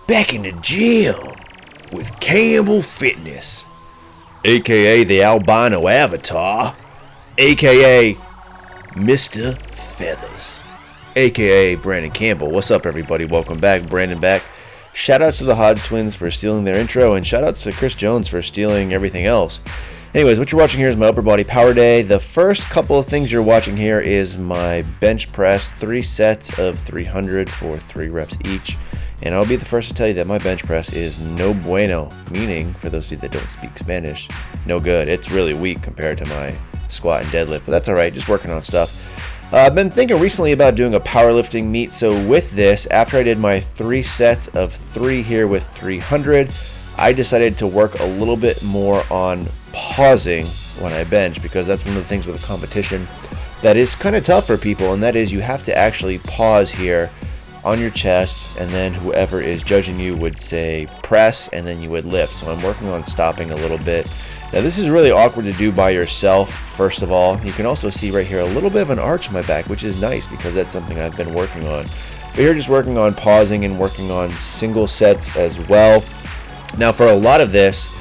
back in the gym with Campbell Fitness, aka the albino avatar, aka Mr. Feathers, aka Brandon Campbell. What's up, everybody? Welcome back. Brandon back. Shoutouts to the Hodge twins for stealing their intro, and shoutouts to Chris Jones for stealing everything else. Anyways, what you're watching here is my upper body power day. The first couple of things you're watching here is my bench press, 3 sets of 300 for 3 reps each. And I'll be the first to tell you that my bench press is no bueno, meaning, for those of you that don't speak Spanish, no good. It's really weak compared to my squat and deadlift, but that's all right, just working on stuff. I've been thinking recently about doing a powerlifting meet, so with this, after I did my 3 sets of 3 here with 300, I decided to work a little bit more on pausing when I bench, because that's one of the things with a competition that is kind of tough for people, and that is you have to actually pause here on your chest, and then whoever is judging you would say press, and then you would lift. So I'm working on stopping a little bit. Now this is really awkward to do by yourself, first of all. You can also see right here a little bit of an arch in my back, which is nice because that's something I've been working on. But here just working on pausing and working on single sets as well. Now for a lot of this,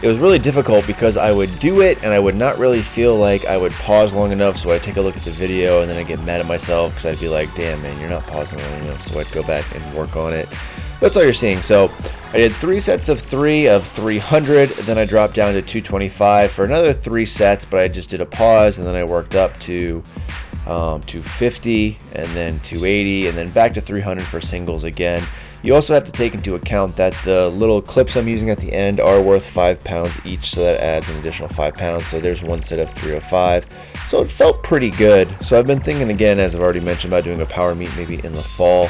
it was really difficult because I would do it and I would not really feel like I would pause long enough, so I'd take a look at the video and then I'd get mad at myself because I'd be like, damn man, you're not pausing long enough, so I'd go back and work on it. That's all you're seeing. So I did 3 sets of 3 of 300, then I dropped down to 225 for another 3 sets, but I just did a pause and then I worked up to 250 and then 280 and then back to 300 for singles again. You also have to take into account that the little clips I'm using at the end are worth 5 pounds each, so that adds an additional 5 pounds. So there's one set of 305. So it felt pretty good. So I've been thinking again, as I've already mentioned, about doing a power meet maybe in the fall.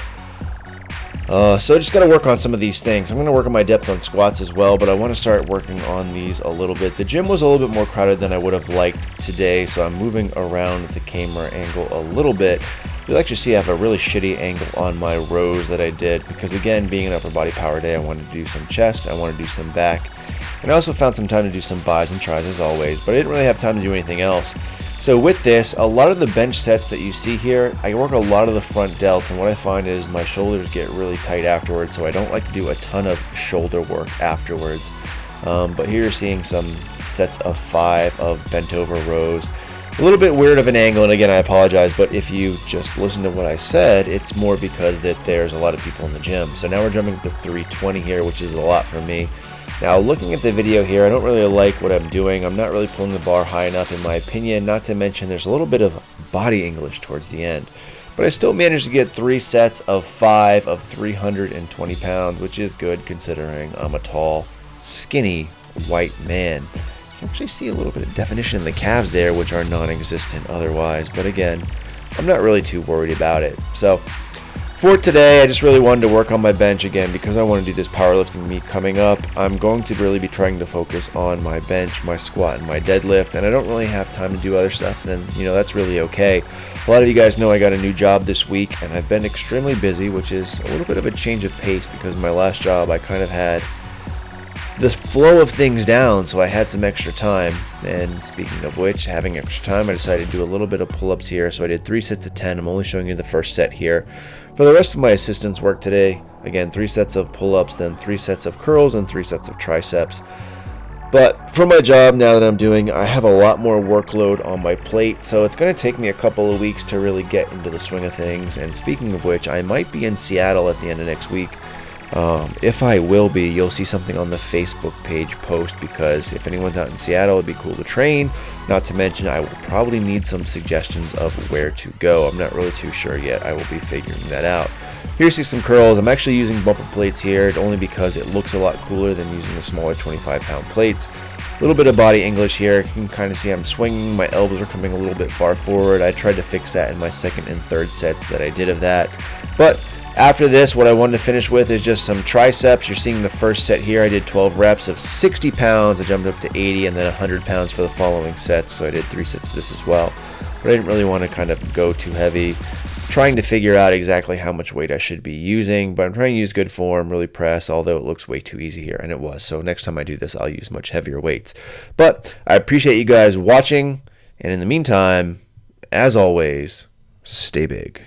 So I just got to work on some of these things. I'm going to work on my depth on squats as well, but I want to start working on these a little bit. The gym was a little bit more crowded than I would have liked today, so I'm moving around the camera angle a little bit. You'll actually see I have a really shitty angle on my rows that I did because, again, being an upper body power day, I wanted to do some chest, I want to do some back, and I also found some time to do some bis and tris as always, but I didn't really have time to do anything else. So with this, a lot of the bench sets that you see here, I work a lot of the front delt, and what I find is my shoulders get really tight afterwards, so I don't like to do a ton of shoulder work afterwards. But here you're seeing some sets of 5 of bent over rows. A little bit weird of an angle, and again I apologize, but if you just listen to what I said, it's more because that there's a lot of people in the gym. So now we're jumping to 320 here, which is a lot for me. Now looking at the video here, I don't really like what I'm doing. I'm not really pulling the bar high enough in my opinion, not to mention there's a little bit of body English towards the end. But I still managed to get 3 sets of 5 of 320 pounds, which is good considering I'm a tall, skinny, white man. You can actually see a little bit of definition in the calves there, which are non-existent otherwise, but again, I'm not really too worried about it. So for today, I just really wanted to work on my bench again because I want to do this powerlifting meet coming up. I'm going to really be trying to focus on my bench, my squat, and my deadlift, and I don't really have time to do other stuff, then that's really okay. A lot of you guys know I got a new job this week, and I've been extremely busy, which is a little bit of a change of pace because my last job I kind of had the flow of things down, so I had some extra time. And speaking of which, having extra time, I decided to do a little bit of pull-ups here. So I did 3 sets of 10. I'm only showing you the first set here. For the rest of my assistants work today, again, 3 sets of pull-ups, then 3 sets of curls, and 3 sets of triceps. But for my job now that I'm doing, I have a lot more workload on my plate, so it's going to take me a couple of weeks to really get into the swing of things. And speaking of which, I might be in Seattle at the end of next week. If I will be, you'll see something on the Facebook page post, because if anyone's out in Seattle, it'd be cool to train. Not to mention, I will probably need some suggestions of where to go. I'm not really too sure yet. I will be figuring that out. Here you see some curls. I'm actually using bumper plates here only because it looks a lot cooler than using the smaller 25-pound plates. A little bit of body English here. You can kind of see I'm swinging. My elbows are coming a little bit far forward. I tried to fix that in my second and third sets that I did of that. But after this, what I wanted to finish with is just some triceps. You're seeing the first set here. I did 12 reps of 60 pounds. I jumped up to 80 and then 100 pounds for the following sets. So I did 3 sets of this as well. But I didn't really want to kind of go too heavy, trying to figure out exactly how much weight I should be using. But I'm trying to use good form, really press, although it looks way too easy here. And it was. So next time I do this, I'll use much heavier weights. But I appreciate you guys watching. And in the meantime, as always, stay big.